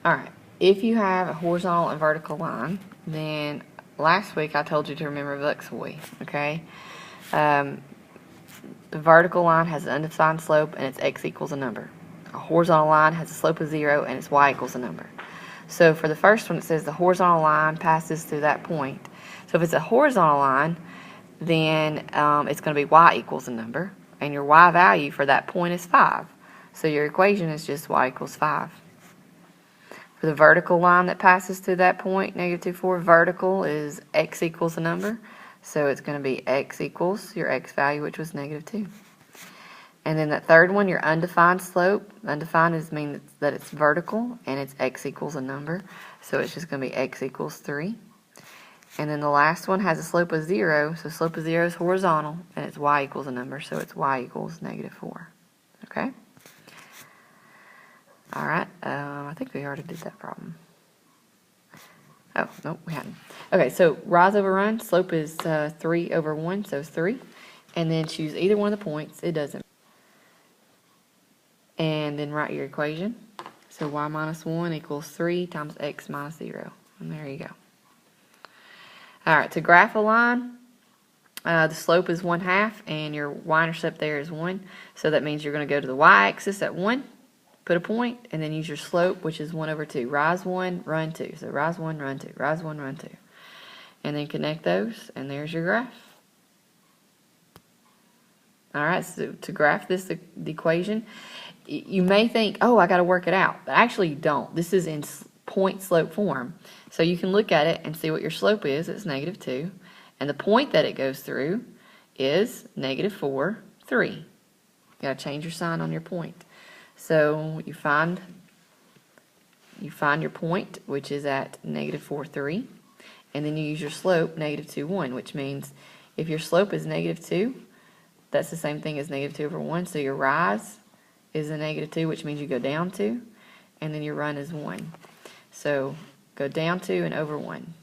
Alright, if you have a horizontal and vertical line, then last week I told you to remember Vuxoy, okay? The vertical line has an undefined slope and its x equals a number. A horizontal line has a slope of 0 and its y equals a number. So for the first one, it says the horizontal line passes through that point. So if it's a horizontal line, then it's going to be y equals a number, and your y value for that point is 5. So your equation is just y equals 5. For the vertical line that passes through that point, negative 2, 4, vertical is x equals a number. So it's going to be x equals your x value, which was negative 2. And then that third one, your undefined slope. Undefined means that it's vertical, and it's x equals a number. So it's just going to be x equals 3. And then the last one has a slope of 0. So slope of 0 is horizontal, and it's y equals a number. So it's y equals negative 4. Okay? All right, I think we already did that problem. Oh, no, we hadn't. Okay, so rise over run, slope is 3 over 1, so it's 3. And then choose either one of the points, it doesn't. And then write your equation. So y minus 1 equals 3 times x minus 0. And there you go. All right, to graph a line, the slope is 1/2, and your y-intercept there is 1. So that means you're going to go to the y-axis at 1. Put a point, and then use your slope, which is 1 over 2. Rise 1, run 2. So rise 1, run 2. Rise 1, run 2. And then connect those, and there's your graph. All right, so to graph this the equation, you may think, oh, I got to work it out. But actually, you don't. This is in point slope form. So you can look at it and see what your slope is. It's negative 2. And the point that it goes through is negative 4, 3. You got to change your sign on your point. So you find your point, which is at negative 4, 3, and then you use your slope, negative 2, 1, which means if your slope is negative 2, that's the same thing as negative 2 over 1, so your rise is a negative 2, which means you go down 2, and then your run is 1. So go down 2 and over 1.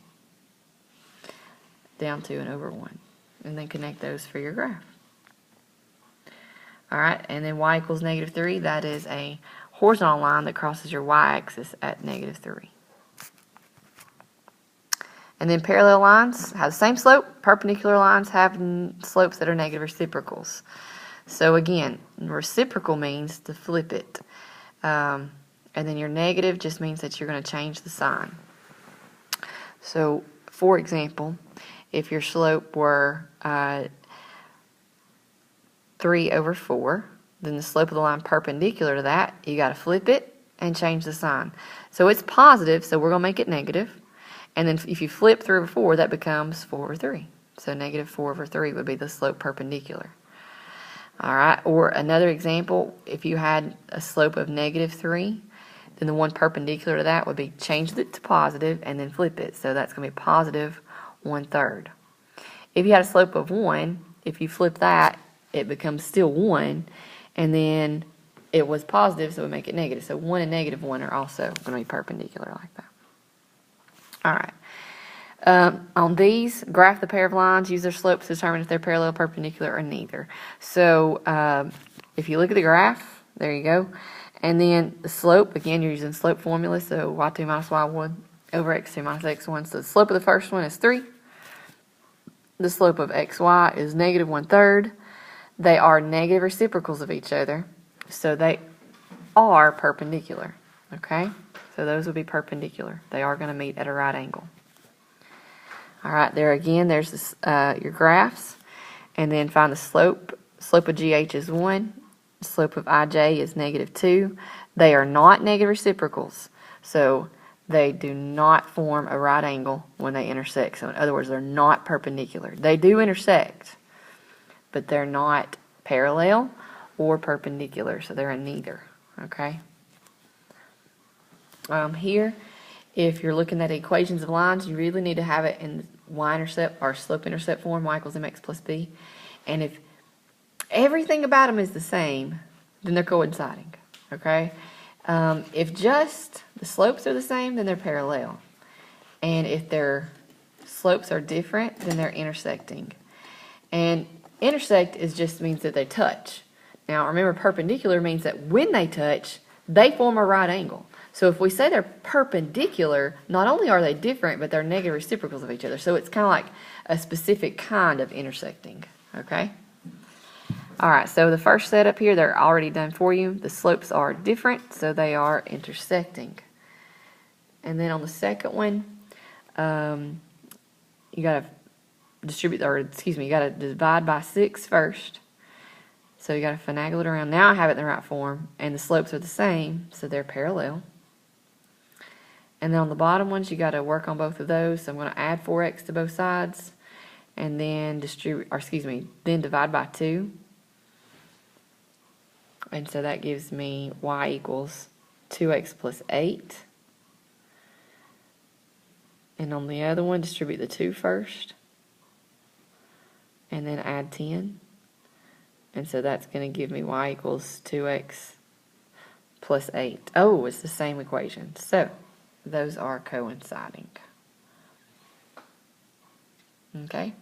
Down 2 and over 1. And then connect those for your graph. Alright, and then y equals negative 3, that is a horizontal line that crosses your y-axis at negative 3. And then parallel lines have the same slope. Perpendicular lines have slopes that are negative reciprocals. So again, reciprocal means to flip it. And then your negative just means that you're going to change the sign. So, for example, if your slope were 3 over 4, then the slope of the line perpendicular to that, you got to flip it and change the sign. So it's positive, so we're going to make it negative. And then if you flip 3 over 4, that becomes 4 over 3. So negative 4 over 3 would be the slope perpendicular. All right, or another example, if you had a slope of negative 3, then the one perpendicular to that would be change it to positive and then flip it. So that's going to be positive 1/3. If you had a slope of 1, if you flip that, it becomes still 1, and then it was positive, so we make it negative. So 1 and negative 1 are also going to be perpendicular like that. All right. On these, graph the pair of lines, use their slopes to determine if they're parallel, perpendicular, or neither. So if you look at the graph, there you go. And then the slope, again, you're using slope formula, so y2 minus y1 over x2 minus x1. So the slope of the first one is 3. The slope of xy is negative 1/3. They are negative reciprocals of each other, so they are perpendicular, okay? So those would be perpendicular. They are going to meet at a right angle. All right, there again, there's this, your graphs, and then find the slope. Slope of GH is 1. The slope of IJ is negative 2. They are not negative reciprocals, so they do not form a right angle when they intersect. So in other words, they're not perpendicular. They do intersect, but they're not parallel or perpendicular, so they're in neither, okay? Here, if you're looking at equations of lines, you really need to have it in y-intercept or slope-intercept form, y equals mx plus b. And if everything about them is the same, then they're coinciding, okay? If just the slopes are the same, then they're parallel. And if their slopes are different, then they're intersecting. And intersect just means that they touch. Now remember, perpendicular means that when they touch, they form a right angle. So if we say they're perpendicular, not only are they different, but they're negative reciprocals of each other. So it's kind of like a specific kind of intersecting, okay? All right, so the first set up here, they're already done for you. The slopes are different, so they are intersecting. And then on the second one, you got to you got to divide by 6 first. So you got to finagle it around. Now I have it in the right form, and the slopes are the same, so they're parallel. And then on the bottom ones, you got to work on both of those. So I'm going to add 4x to both sides, and then then divide by 2. And so that gives me y equals 2x plus 8. And on the other one, distribute the 2 first, and then add 10. And so that's going to give me y equals 2x plus 8. Oh, it's the same equation. So those are coinciding. Okay.